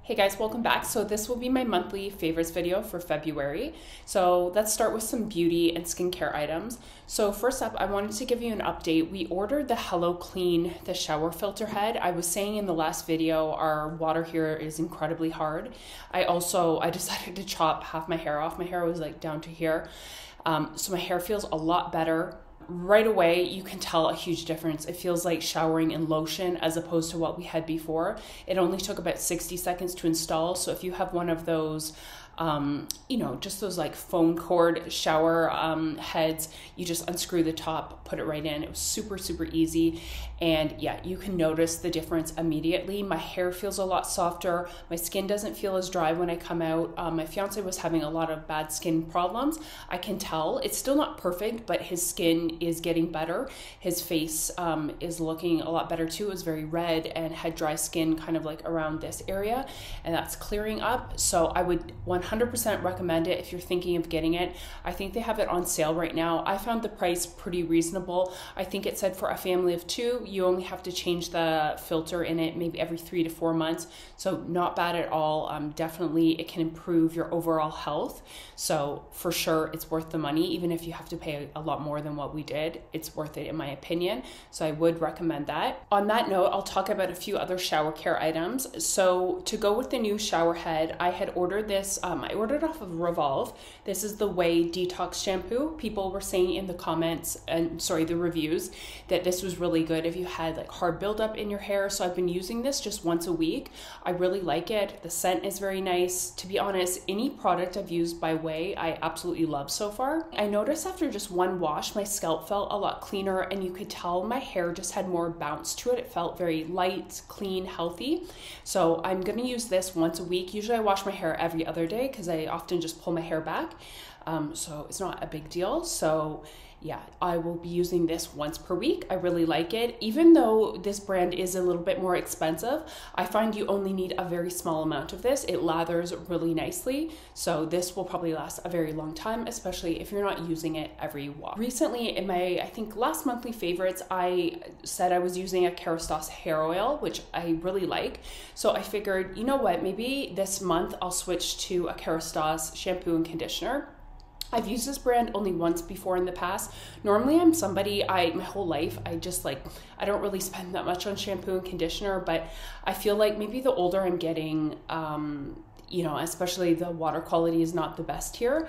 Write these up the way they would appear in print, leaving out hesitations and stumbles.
Hey guys, welcome back. So this will be my monthly favorites video for February. So let's start with some beauty and skincare items. So first up, I wanted to give you an update. We ordered the Hello Clean, the shower filter head. I was saying in the last video, our water here is incredibly hard. I decided to chop half my hair off. My hair was like down to here. So my hair feels a lot better. Right away, you can tell a huge difference. It feels like showering in lotion as opposed to what we had before. It only took about 60 seconds to install. So if you have one of those, just those like phone cord shower heads, you just unscrew the top, put it right in. It was super, super easy. And yeah, you can notice the difference immediately. My hair feels a lot softer. My skin doesn't feel as dry when I come out. My fiance was having a lot of bad skin problems. I can tell. It's still not perfect, but his skin is getting better. His face is looking a lot better too. It was very red and had dry skin kind of like around this area, and that's clearing up. So I would 100% recommend it if you're thinking of getting it. I think they have it on sale right now. I found the price pretty reasonable. I think it said for a family of 2, you only have to change the filter in it maybe every 3 to 4 months. So not bad at all. Definitely it can improve your overall health. So for sure it's worth the money. Even if you have to pay a lot more than what we did, it's worth it in my opinion. So I would recommend that. On that note, I'll talk about a few other shower care items. So to go with the new shower head, I had ordered this. I ordered off of Revolve. This is the Ouai Detox shampoo. People were saying in the comments, the reviews, that this was really good if you had like hard buildup in your hair. So I've been using this just once a week. I really like it. The scent is very nice. To be honest, any product I've used by Ouai, I absolutely love so far. I noticed after just one wash, my scalp felt a lot cleaner, and you could tell my hair just had more bounce to it. It felt very light, clean, healthy. So I'm gonna use this once a week. Usually I wash my hair every other day because I often just pull my hair back. So it's not a big deal. So yeah, I will be using this once per week. I really like it. Even though this brand is a little bit more expensive, I find you only need a very small amount of this. It lathers really nicely. So this will probably last a very long time, especially if you're not using it every wash. Recently in my, I think last monthly favorites, I said I was using a Kerastase hair oil, which I really like. So I figured, you know what, maybe this month I'll switch to a Kerastase shampoo and conditioner. I've used this brand only once before in the past. Normally I'm somebody, my whole life, I don't really spend that much on shampoo and conditioner, but I feel like maybe the older I'm getting, especially the water quality is not the best here,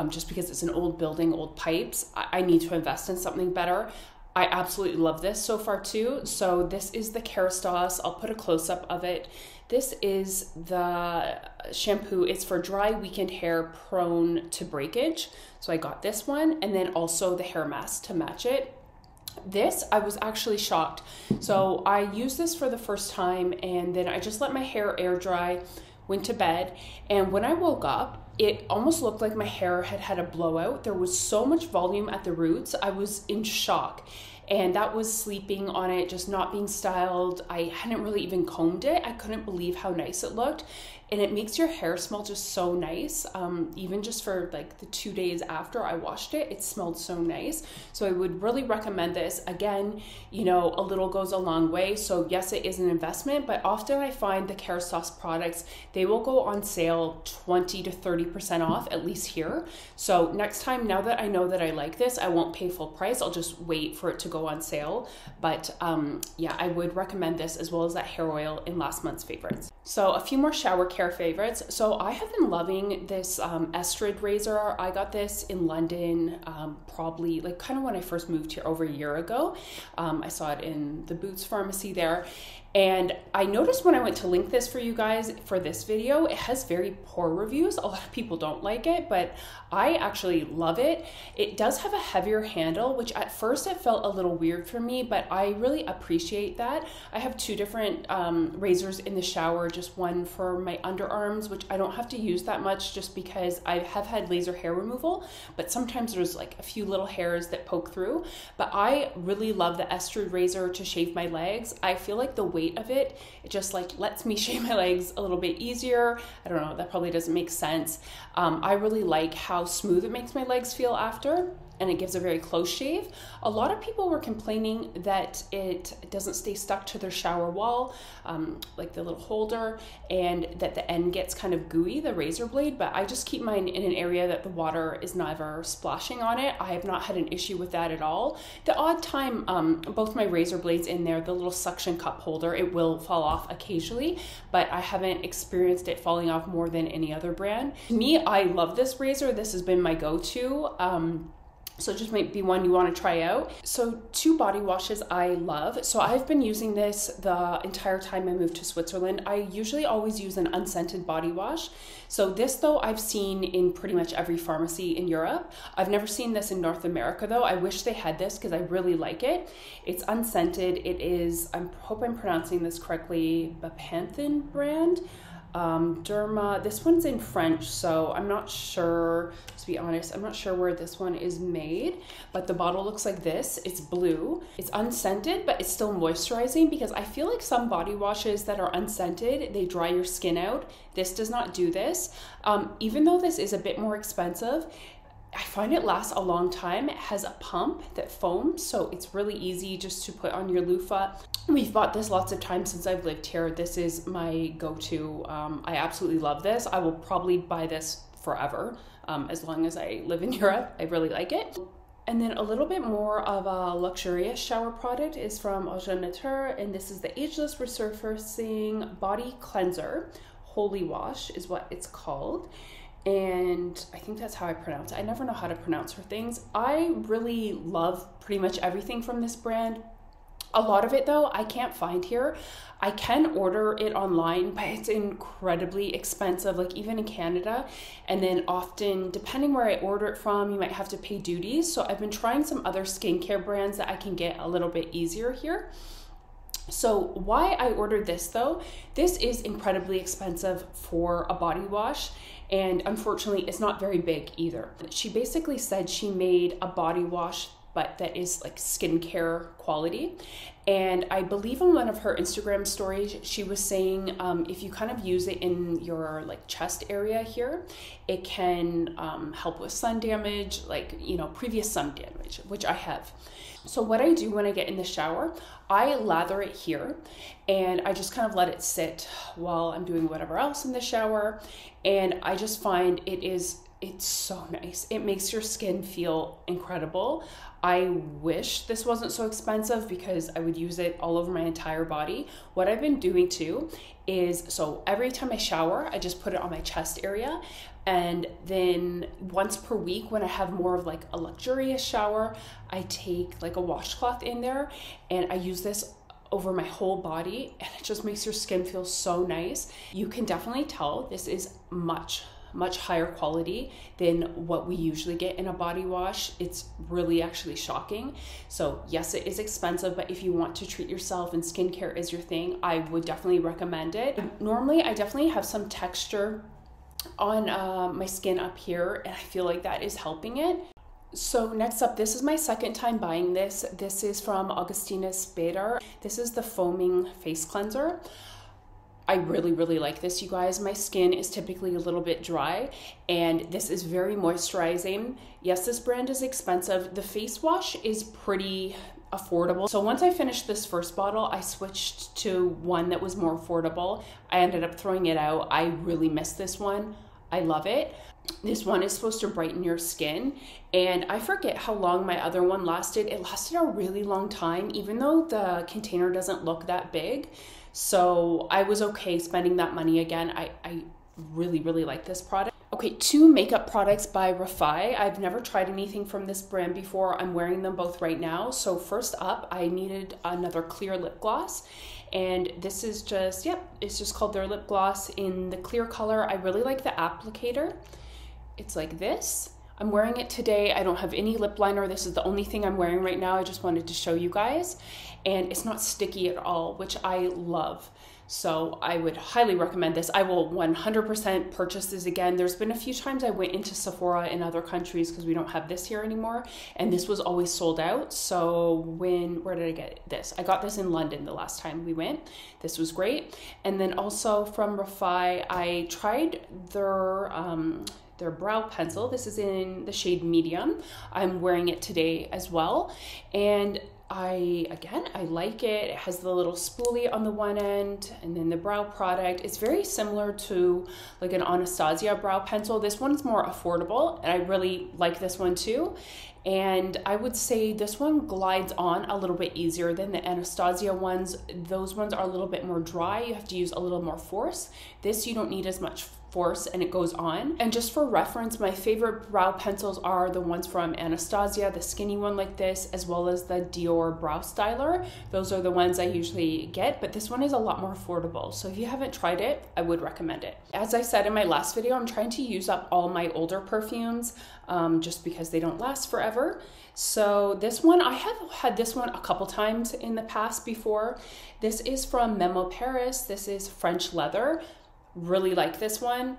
just because it's an old building, old pipes. I need to invest in something better. I absolutely love this so far too. So this is the Kerastase. I'll put a close-up of it. This is the shampoo. It's for dry, weakened hair prone to breakage. So I got this one, and then also the hair mask to match it. This, I was actually shocked. So I used this for the first time, and then I just let my hair air dry, went to bed, and when I woke up, it almost looked like my hair had had a blowout. There was so much volume at the roots. I was in shock. And that was sleeping on it, just not being styled. I hadn't really even combed it. I couldn't believe how nice it looked. And it makes your hair smell just so nice. Even just for like the 2 days after I washed it, it smelled so nice. So I would really recommend this. Again, a little goes a long way. So yes, it is an investment, but often I find the Kerastase products, they will go on sale 20 to 30% off, at least here. So next time, now that I know that I like this, I won't pay full price. I'll just wait for it to go on sale. But yeah, I would recommend this as well as that hair oil in last month's favorites. So a few more shower care favorites. So I have been loving this Estrid Razor. I got this in London, probably like kind of when I first moved here over a year ago. I saw it in the Boots pharmacy there. And I noticed when I went to link this for you guys for this video, it has very poor reviews. A lot of people don't like it, but I actually love it. It does have a heavier handle, which at first it felt a little weird for me, but I really appreciate that. I have 2 different razors in the shower, just one for my underarms, which I don't have to use that much just because I have had laser hair removal, but sometimes there's like a few little hairs that poke through. But I really love the Estrid Razor to shave my legs. I feel like the weight of it just like lets me shave my legs a little bit easier. I don't know, that probably doesn't make sense. I really like how smooth it makes my legs feel after. and it gives a very close shave. A lot of people were complaining that it doesn't stay stuck to their shower wall, like the little holder, and that the end gets kind of gooey, the razor blade, but I just keep mine in an area that the water is never splashing on it. I have not had an issue with that at all. The odd time, both my razor blades in there, the little suction cup holder, it will fall off occasionally, but I haven't experienced it falling off more than any other brand. To me, I love this razor. This has been my go-to. So it just might be one you want to try out. So 2 body washes I love. So I've been using this the entire time I moved to Switzerland. I usually always use an unscented body wash. So this though I've seen in pretty much every pharmacy in Europe. I've never seen this in North America though. I wish they had this because I really like it. It's unscented. It is, I hope I'm pronouncing this correctly, Bepanthen brand. Derma, this one's in French, so I'm not sure, to be honest, I'm not sure where this one is made, but the bottle looks like this. It's blue. It's unscented, but it's still moisturizing, because I feel like some body washes that are unscented, they dry your skin out. This does not do this. Even though this is a bit more expensive, I find it lasts a long time. It has a pump that foams, so it's really easy just to put on your loofah. We've bought this lots of times since I've lived here. This is my go-to. I absolutely love this. I will probably buy this forever, as long as I live in Europe. I really like it. And then a little bit more of a luxurious shower product is from Nateur, and this is the Ageless Resurfacing Body Cleanser. Holy Wash is what it's called. And I think that's how I pronounce it. I never know how to pronounce her things. I really love pretty much everything from this brand. A lot of it though, I can't find here. I can order it online, but it's incredibly expensive, like even in Canada. And then often, depending where I order it from, you might have to pay duties. So I've been trying some other skincare brands that I can get a little bit easier here. So why I ordered this though, this is incredibly expensive for a body wash. And unfortunately, it's not very big either. She basically said she made a body wash, but that is like skincare quality. And I believe on one of her Instagram stories, she was saying if you kind of use it in your like chest area here, it can help with sun damage, like, you know, previous sun damage, which I have. So what I do when I get in the shower, I lather it here and I just kind of let it sit while I'm doing whatever else in the shower. And I just find it's so nice. It makes your skin feel incredible. I wish this wasn't so expensive because I would use it all over my entire body. What I've been doing too is, so every time I shower, I just put it on my chest area. And then once per week, when I have more of like a luxurious shower, I take like a washcloth in there and I use this over my whole body, and it just makes your skin feel so nice. You can definitely tell this is much higher quality than what we usually get in a body wash. It's really actually shocking. So yes, it is expensive, but if you want to treat yourself and skincare is your thing, I would definitely recommend it. Normally, I definitely have some texture on my skin up here, and I feel like that is helping it. So next up, this is my second time buying this. This is from Augustinus Bader. This is the foaming face cleanser. I really like this, you guys. My skin is typically a little bit dry, and this is very moisturizing. Yes, this brand is expensive. The face wash is pretty affordable. So once I finished this first bottle, I switched to one that was more affordable. I ended up throwing it out. I really miss this one. I love it. This one is supposed to brighten your skin, and I forget how long my other one lasted. It lasted a really long time, even though the container doesn't look that big. So I was okay spending that money again. I really like this product. Okay, 2 makeup products by Refy. I've never tried anything from this brand before. I'm wearing them both right now. So first up, I needed another clear lip gloss. And this is just, it's just called their lip gloss in the clear color. I really like the applicator. It's like this. I'm wearing it today. I don't have any lip liner. This is the only thing I'm wearing right now. I just wanted to show you guys. And it's not sticky at all, which I love. So I would highly recommend this. I will 100% purchase this again. There's been a few times I went into Sephora in other countries because we don't have this here anymore, and this was always sold out. So where did I get this? I got this in London the last time we went. This was great. And then also from Refy, I tried their their brow pencil. This is in the shade medium. I'm wearing it today as well. And I like it. It has the little spoolie on the one end, and then the brow product. It's very similar to like an Anastasia brow pencil. This one's more affordable, and I really like this one too. And I would say this one glides on a little bit easier than the Anastasia ones. Those ones are a little bit more dry. You have to use a little more force. This, you don't need as much force, and it goes on. And just for reference, my favorite brow pencils are the ones from Anastasia, the skinny one like this, as well as the Dior Brow Styler. Those are the ones I usually get, but this one is a lot more affordable. So if you haven't tried it, I would recommend it. As I said in my last video, I'm trying to use up all my older perfumes just because they don't last forever. So this one, I have had this one a couple times in the past before. This is from Memo Paris. This is French leather. Really like this one.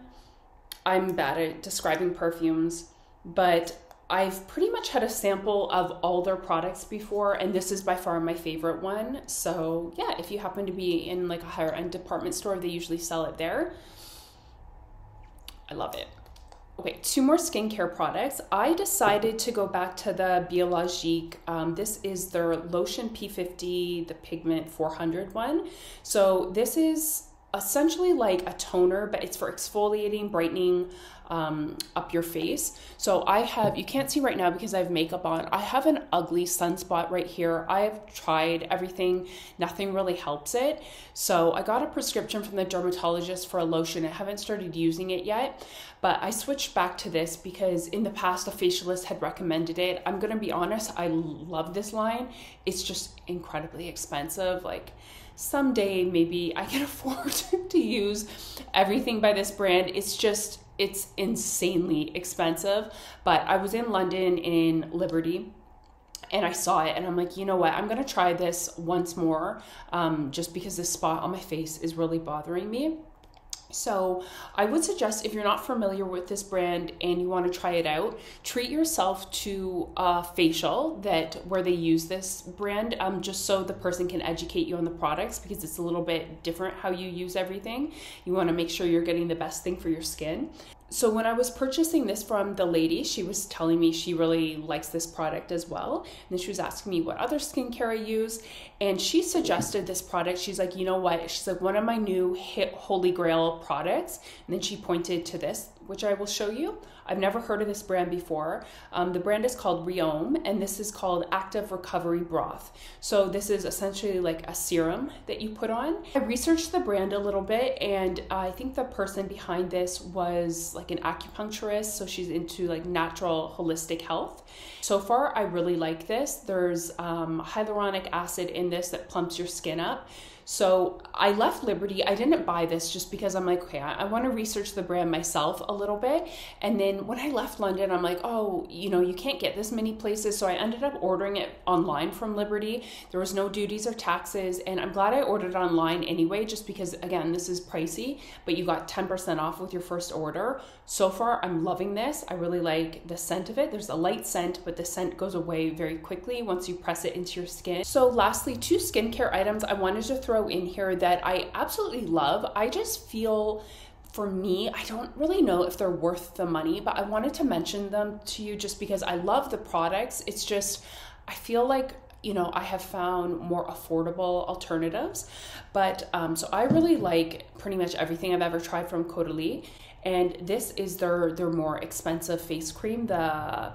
I'm bad at describing perfumes, but I've pretty much had a sample of all their products before, and this is by far my favorite one. So yeah, if you happen to be in like a higher end department store, they usually sell it there. I love it. Okay, 2 more skincare products. I decided to go back to the Biologique. This is their Lotion P50, the Pigment 400 one. So this is essentially like a toner, but it's for exfoliating, brightening up your face. So I have, you can't see right now because I have makeup on, I have an ugly sunspot right here. I have tried everything, nothing really helps it. So I got a prescription from the dermatologist for a lotion. I haven't started using it yet, but I switched back to this because in the past a facialist had recommended it. I'm gonna be honest, I love this line. It's just incredibly expensive. Like, someday maybe I can afford to use everything by this brand. It's insanely expensive. But I was in London in Liberty and I saw it and I'm like, you know what, I'm gonna try this once more just because this spot on my face is really bothering me. So I would suggest, if you're not familiar with this brand and you want to try it out, treat yourself to a facial where they use this brand, just so the person can educate you on the products, because it's a little bit different how you use everything. You want to make sure you're getting the best thing for your skin. So when I was purchasing this from the lady, she was telling me she really likes this product as well. And then she was asking me what other skincare I use. And she suggested this product. She's like, you know what? She's like, one of my new hit holy grail products. And then she pointed to this, which I will show you. I've never heard of this brand before. The brand is called Reome, and this is called Active Recovery Broth. So this is essentially like a serum that you put on. I researched the brand a little bit, and I think the person behind this was like an acupuncturist, so she's into like natural holistic health. So far, I really like this. There's hyaluronic acid in this that plumps your skin up. So I left Liberty. I didn't buy this just because I'm like, okay, I want to research the brand myself a little bit. And then when I left London, I'm like, oh, you know, you can't get this many places. So I ended up ordering it online from Liberty. There was no duties or taxes. And I'm glad I ordered it online anyway, just because, again, this is pricey, but you got 10% off with your first order. So far, I'm loving this. I really like the scent of it. There's a light scent, but the scent goes away very quickly once you press it into your skin. So lastly, 2 skincare items I wanted to throw in here that I absolutely love. I just feel, for me, I don't really know if they're worth the money, but I wanted to mention them to you just because I love the products. It's just, I feel like, you know, I have found more affordable alternatives. But so I really like pretty much everything I've ever tried from Caudalie. And this is their more expensive face cream, the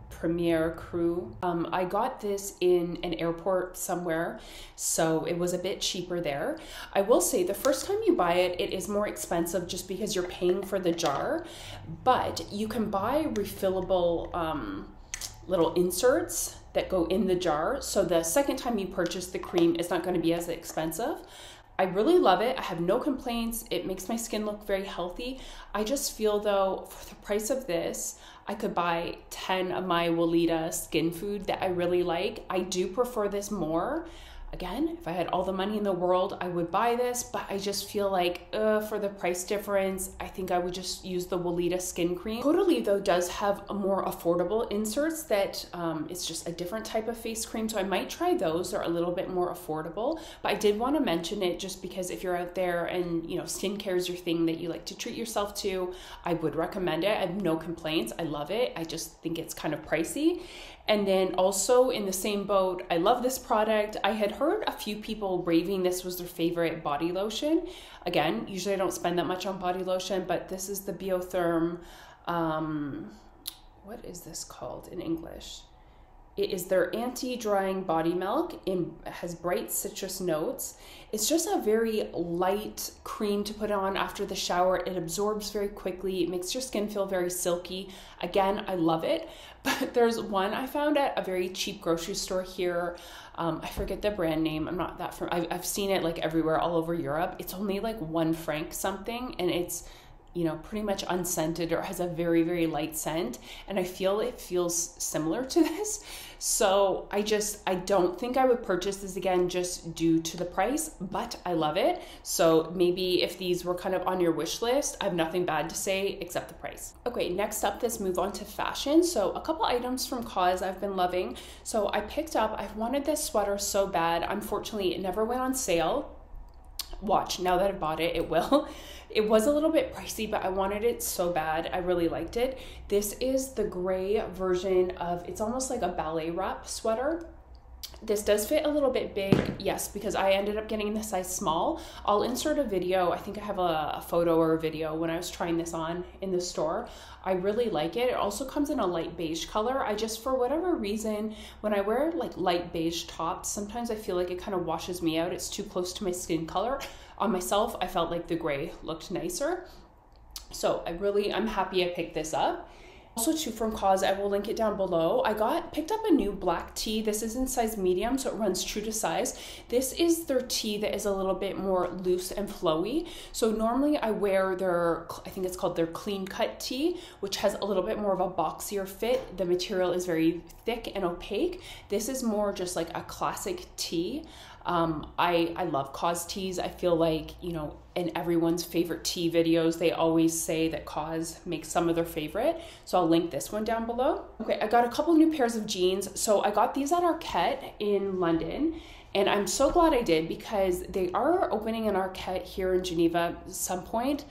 Premier Cru. I got this in an airport somewhere, so it was a bit cheaper there. I will say the first time you buy it, it is more expensive just because you're paying for the jar, but you can buy refillable little inserts that go in the jar. So the second time you purchase the cream, it's not going to be as expensive. I really love it. I have no complaints. It makes my skin look very healthy. I just feel though, for the price of this, I could buy 10 of my Weleda skin food that I really like. I do prefer this more Again, if I had all the money in the world, I would buy this, but I just feel like for the price difference, I think I would just use the Weleda skin cream. Caudalie though does have more affordable inserts that it's just a different type of face cream, so I might try those. They're a little bit more affordable, but I did want to mention it just because if you're out there and you know skincare is your thing that you like to treat yourself to, I would recommend it. I have no complaints. I love it. I just think it's kind of pricey. And then also in the same boat, I love this product. I had heard a few people raving this was their favorite body lotion. Again, usually I don't spend that much on body lotion, but this is the Biotherm, what is this called in English? It is their anti-drying body milk. It has bright citrus notes. It's just a very light cream to put on after the shower. It absorbs very quickly. It makes your skin feel very silky. Again, I love it. But there's one I found at a very cheap grocery store here. I forget the brand name. I'm not that familiar. I've seen it like everywhere all over Europe. It's only like $1 something, and it's, you know, pretty much unscented or has a very, very light scent. And I feel it feels similar to this. So I don't think I would purchase this again just due to the price, but I love it. So maybe if these were kind of on your wish list, I have nothing bad to say except the price. Okay, next up, let's move on to fashion. So a couple items from Cause I've been loving. So I picked up, I've wanted this sweater so bad. Unfortunately, it never went on sale. Watch, now that I bought it, it will. It was a little bit pricey, but I wanted it so bad. I really liked it. This is the gray version of, it's almost like a ballet wrap sweater. This does fit a little bit big, yes, because I ended up getting the size small. I'll insert a video. I think I have a photo or a video when I was trying this on in the store. I really like it. It also comes in a light beige color. I just, for whatever reason, when I wear like light beige tops, sometimes I feel like it kind of washes me out. It's too close to my skin color. On myself, I felt like the gray looked nicer. So I'm happy I picked this up. Also too, from Cause, I will link it down below. I picked up a new black tee. This is in size medium, so it runs true to size. This is their tee that is a little bit more loose and flowy. So normally I wear their, I think it's called their clean cut tee, which has a little bit more of a boxier fit. The material is very thick and opaque. This is more just like a classic tee. I love Cause tees. I feel like, you know, in everyone's favorite tea videos, they always say that Cause makes some of their favorite. So I'll link this one down below. Okay, I got a couple new pairs of jeans. So I got these at Arket in London, and I'm so glad I did because they are opening an Arket here in Geneva at some point.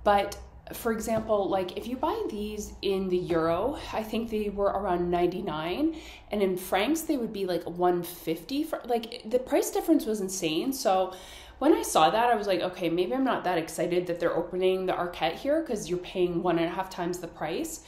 But for example, like if you buy these in the euro, I think they were around 99, and in francs they would be like 150. For like the price difference was insane. So when I saw that, I was like, okay, maybe I'm not that excited that they're opening the Arket here because you're paying 1.5 times the price.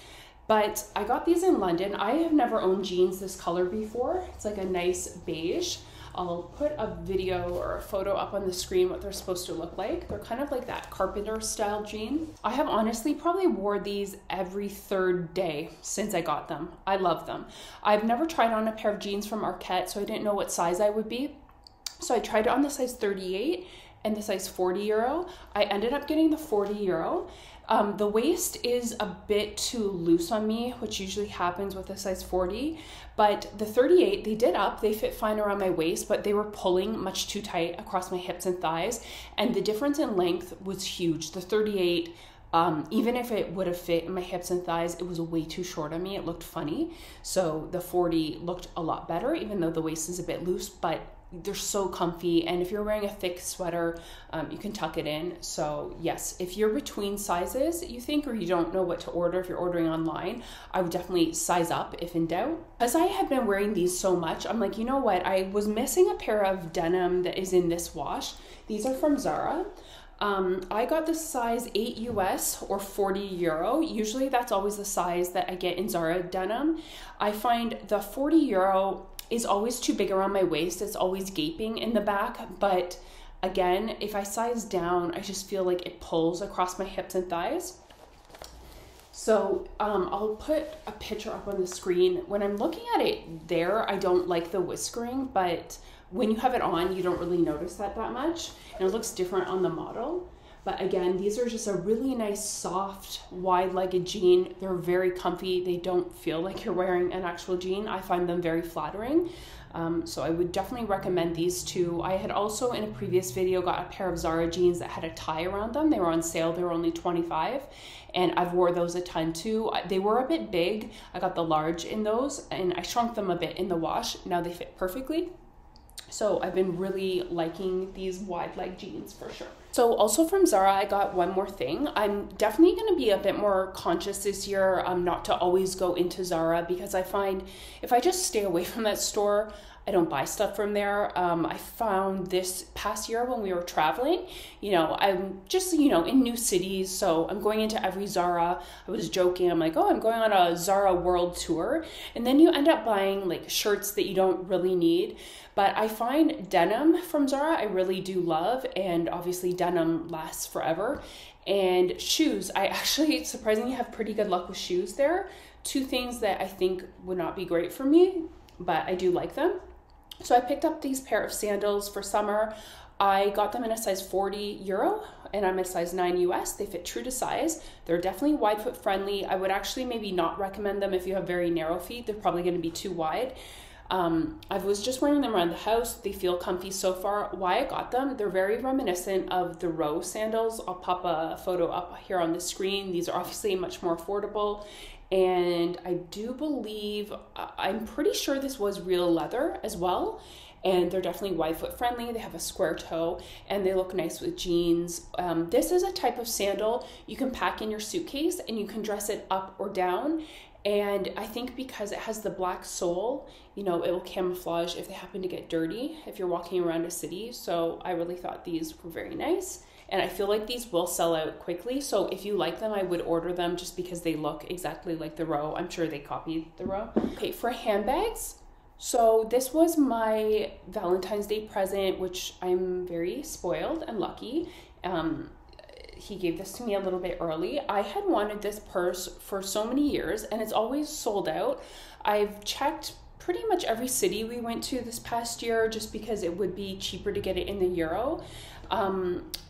But I got these in London. I have never owned jeans this color before. It's like a nice beige. I'll put a video or a photo up on the screen what they're supposed to look like. They're kind of like that carpenter style jean. I have honestly probably wore these every third day since I got them. I love them. I've never tried on a pair of jeans from Arket, so I didn't know what size I would be. So I tried it on the size 38 and the size 40 euro. I ended up getting the 40 euro. The waist is a bit too loose on me, which usually happens with a size 40, but the 38, they did up, they fit fine around my waist, but they were pulling much too tight across my hips and thighs, and the difference in length was huge. The 38, even if it would have fit in my hips and thighs, it was way too short on me. It looked funny. So the 40 looked a lot better, even though the waist is a bit loose, but they're so comfy. And if you're wearing a thick sweater, you can tuck it in. So yes, if you're between sizes, you think, or you don't know what to order, if you're ordering online, I would definitely size up if in doubt. As I have been wearing these so much, I'm like, you know what? I was missing a pair of denim that is in this wash. These are from Zara. I got the size 8 US or 40 euro. Usually that's always the size that I get in Zara denim. I find the 40 euro is always too big around my waist. It's always gaping in the back. But again, if I size down, I just feel like it pulls across my hips and thighs. So I'll put a picture up on the screen. When I'm looking at it there, I don't like the whiskering, but when you have it on, you don't really notice that much. And it looks different on the model. But again, these are just a really nice, soft, wide-legged jean. They're very comfy. They don't feel like you're wearing an actual jean. I find them very flattering. So I would definitely recommend these two. I had also in a previous video got a pair of Zara jeans that had a tie around them. They were on sale. They were only $25, and I've wore those a ton too. They were a bit big. I got the large in those, and I shrunk them a bit in the wash. Now they fit perfectly. So I've been really liking these wide leg jeans for sure. So also from Zara, I got one more thing. I'm definitely going to be a bit more conscious this year, not to always go into Zara, because I find if I just stay away from that store, I don't buy stuff from there. I found this past year when we were traveling, you know, I'm just, you know, in new cities. So I'm going into every Zara. I was joking. I'm like, oh, I'm going on a Zara world tour. And then you end up buying like shirts that you don't really need. But I find denim from Zara, I really do love. And obviously denim lasts forever. And shoes, I actually surprisingly have pretty good luck with shoes there. Two things that I think would not be great for me, but I do like them. So I picked up these pair of sandals for summer. I got them in a size 40 euro and I'm a size 9 US. They fit true to size. They're definitely wide foot friendly. I would actually maybe not recommend them if you have very narrow feet. They're probably going to be too wide. I was just wearing them around the house. They feel comfy so far. Why I got them, they're very reminiscent of the Reome sandals. I'll pop a photo up here on the screen. These are obviously much more affordable. And I do believe, I'm pretty sure this was real leather as well. And they're definitely wide foot friendly. They have a square toe and they look nice with jeans. This is a type of sandal you can pack in your suitcase and you can dress it up or down. And I think because it has the black sole, you know, it will camouflage if they happen to get dirty if you're walking around a city. So I really thought these were very nice. And I feel like these will sell out quickly. So if you like them, I would order them just because they look exactly like the Reome. I'm sure they copied the Reome. Okay, for handbags. So this was my Valentine's Day present, which I'm very spoiled and lucky. He gave this to me a little bit early. I had wanted this purse for so many years and it's always sold out. I've checked pretty much every city we went to this past year just because it would be cheaper to get it in the euro.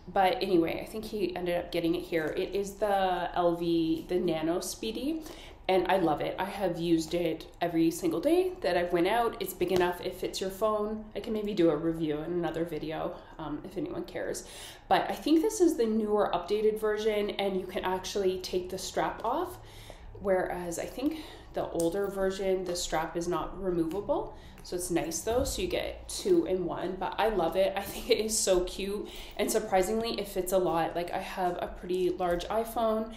But anyway, I think he ended up getting it here. It is the LV, the Nano Speedy, and I love it. I have used it every single day that I've went out. It's big enough, it fits your phone. I can maybe do a review in another video if anyone cares. But I think this is the newer updated version and you can actually take the strap off, whereas I think the older version, the strap is not removable. So it's nice though, so you get 2 in 1, but I love it. I think it is so cute and surprisingly it fits a lot. Like I have a pretty large iPhone,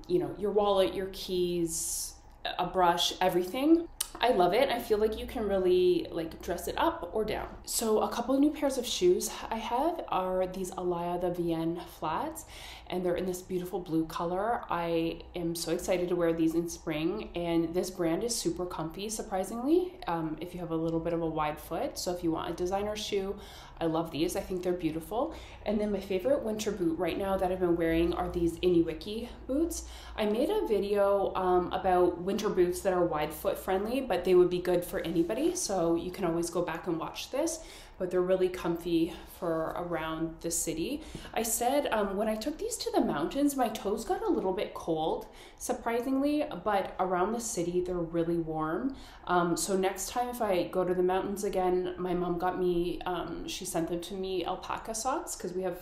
you know, your wallet, your keys, a brush, everything. I love it. I feel like you can really like dress it up or down. So a couple of new pairs of shoes I have are these Alaia, the Vienne flats, and they're in this beautiful blue color. I am so excited to wear these in spring, and this brand is super comfy, surprisingly, if you have a little bit of a wide foot. So if you want a designer shoe, I love these. I think they're beautiful. And then my favorite winter boot right now that I've been wearing are these Inuikii boots. I made a video about winter boots that are wide foot friendly, but they would be good for anybody. So you can always go back and watch this, but they're really comfy for around the city. I said when I took these to the mountains, my toes got a little bit cold, surprisingly, but around the city, they're really warm. So next time if I go to the mountains again, my mom got me, she sent them to me, alpaca socks, because we have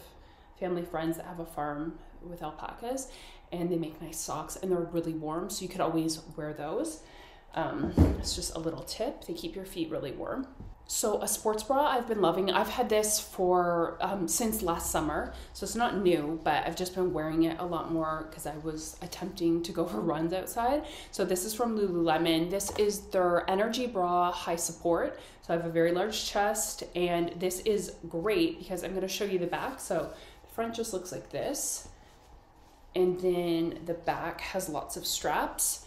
family friends that have a farm with alpacas and they make nice socks and they're really warm. So you could always wear those. It's just a little tip. They keep your feet really warm. So a sports bra I've been loving. I've had this for since last summer, so it's not new, but I've just been wearing it a lot more because I was attempting to go for runs outside. So this is from Lululemon. This is their Energy Bra High Support. So I have a very large chest, and this is great because I'm going to show you the back. So the front just looks like this, and then the back has lots of straps.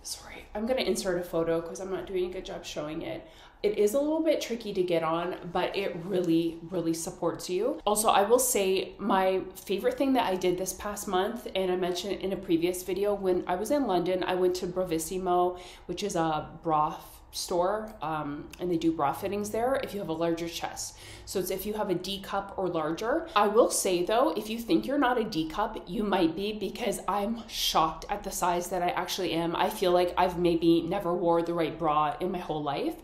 Sorry, I'm going to insert a photo because I'm not doing a good job showing it. It is a little bit tricky to get on, but it really, really supports you. Also, I will say my favorite thing that I did this past month, and I mentioned it in a previous video, when I was in London, I went to Bravissimo, which is a Broth store, and they do bra fittings there if you have a larger chest. So it's if you have a D cup or larger. I will say though, if you think you're not a D cup, you might be, because I'm shocked at the size that I actually am. I feel like I've maybe never wore the right bra in my whole life.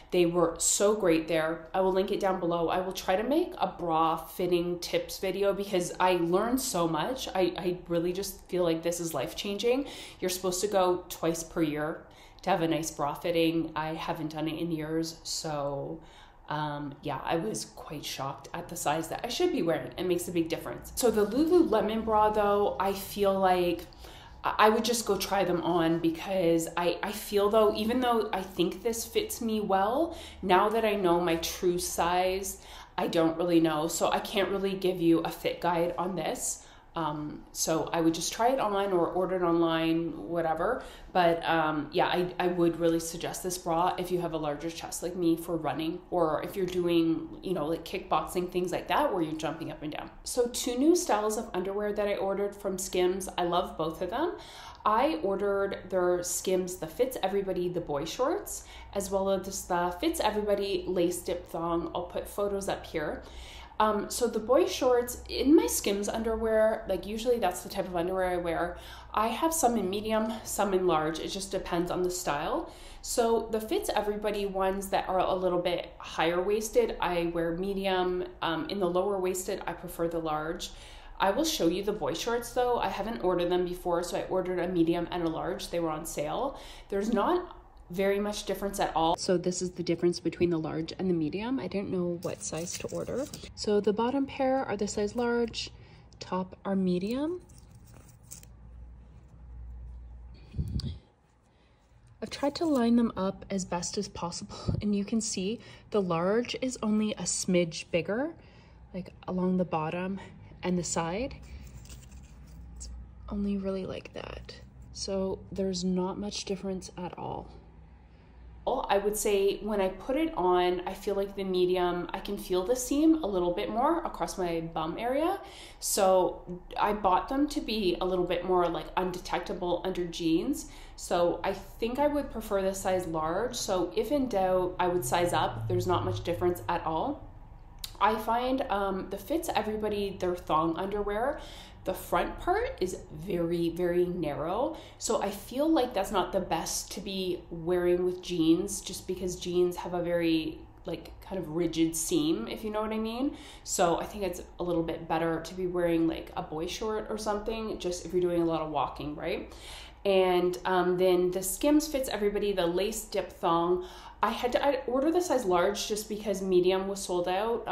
They were so great there. I will link it down below. I will try to make a bra fitting tips video because I learned so much. I really just feel like this is life-changing. You're supposed to go twice per year to have a nice bra fitting. I haven't done it in years, so yeah, I was quite shocked at the size that I should be wearing. It makes a big difference. So the Lululemon bra though, I feel like I would just go try them on, because I feel though, even though I think this fits me well, now that I know my true size, I don't really know. So I can't really give you a fit guide on this. So I would just try it on or order it online, whatever. But yeah, I would really suggest this bra if you have a larger chest like me for running, or if you're doing, you know, like kickboxing, things like that, where you're jumping up and down. So 2 new styles of underwear that I ordered from Skims. I love both of them. I ordered their Skims, the Fits Everybody, the boy shorts, as well as the Fits Everybody lace dip thong. I'll put photos up here. So the boy shorts, in my Skims underwear, like usually that's the type of underwear I wear. I have some in medium, some in large. It just depends on the style. So the Fits Everybody ones that are a little bit higher waisted, I wear medium. In the lower waisted, I prefer the large. I will show you the boy shorts though. I haven't ordered them before, so I ordered a medium and a large. They were on sale. There's not very much difference at all. So this is the difference between the large and the medium. I didn't know what size to order. So the bottom pair are the size large, top are medium. I've tried to line them up as best as possible, and you can see the large is only a smidge bigger, like along the bottom and the side. It's only really like that. So there's not much difference at all. I would say when I put it on, I feel like the medium, I can feel the seam a little bit more across my bum area. So I bought them to be a little bit more like undetectable under jeans. So I think I would prefer the size large. So if in doubt, I would size up. There's not much difference at all. I find the Fits Everybody, their thong underwear, the front part is very, very narrow. So I feel like that's not the best to be wearing with jeans, just because jeans have a very like kind of rigid seam, if you know what I mean. So I think it's a little bit better to be wearing like a boy short or something, just if you're doing a lot of walking, right? And then the Skims Fits Everybody, the lace dip thong, I ordered the size large just because medium was sold out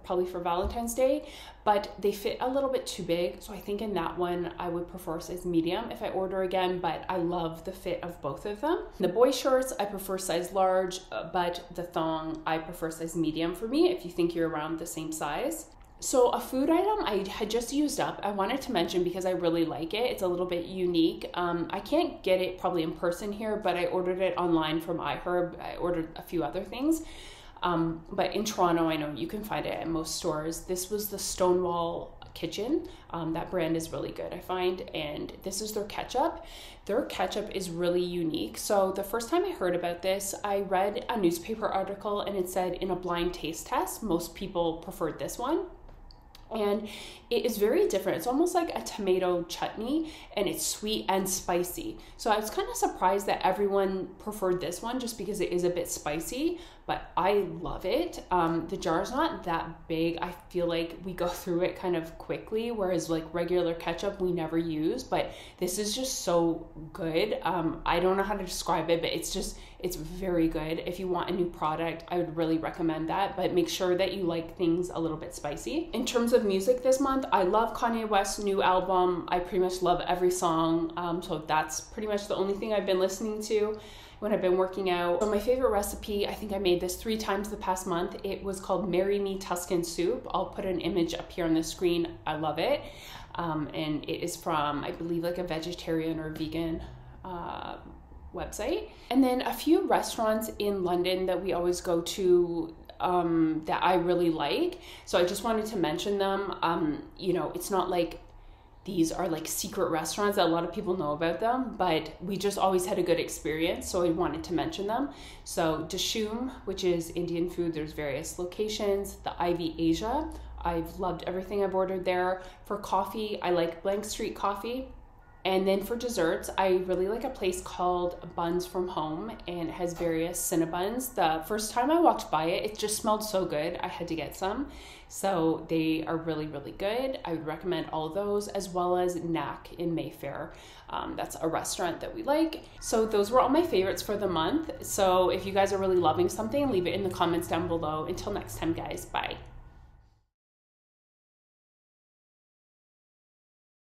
probably for Valentine's Day, but they fit a little bit too big. So I think in that one, I would prefer size medium if I order again, but I love the fit of both of them. The boy shorts, I prefer size large, but the thong, I prefer size medium for me if you think you're around the same size. So a food item I had just used up, I wanted to mention because I really like it. It's a little bit unique. I can't get it probably in person here, but I ordered it online from iHerb. I ordered a few other things. But in Toronto, I know you can find it at most stores. This was the Stonewall Kitchen. That brand is really good, I find. And this is their ketchup. Their ketchup is really unique. So the first time I heard about this, I read a newspaper article and it said in a blind taste test, most people preferred this one. And it is very different. It's almost like a tomato chutney, and it's sweet and spicy. So I was kind of surprised that everyone preferred this one just because it is a bit spicy, but I love it. The jar's not that big. I feel like we go through it kind of quickly, whereas like regular ketchup we never use, but this is just so good. I don't know how to describe it, but it's very good. If you want a new product, I would really recommend that, but make sure that you like things a little bit spicy. In terms of music this month, I love Kanye West's new album. I pretty much love every song. So that's pretty much the only thing I've been listening to when I've been working out. So my favorite recipe, I think I made this 3 times the past month. It was called Marry Me Tuscan Soup. I'll put an image up here on the screen. I love it. And it is from, I believe, like a vegetarian or vegan website. And then a few restaurants in London that we always go to that I really like. So I just wanted to mention them. You know, it's not like these are like secret restaurants that a lot of people know about them, but we just always had a good experience, so I wanted to mention them. So Dishoom, which is Indian food, there's various locations. The Ivy Asia, I've loved everything I've ordered there. For coffee, I like Blank Street Coffee. And then for desserts, I really like a place called Buns from Home, and it has various Cinnabons. The first time I walked by it, it just smelled so good, I had to get some. So they are really, really good. I would recommend all of those, as well as Knack in Mayfair. That's a restaurant that we like. So those were all my favorites for the month. So if you guys are really loving something, leave it in the comments down below. Until next time, guys, bye.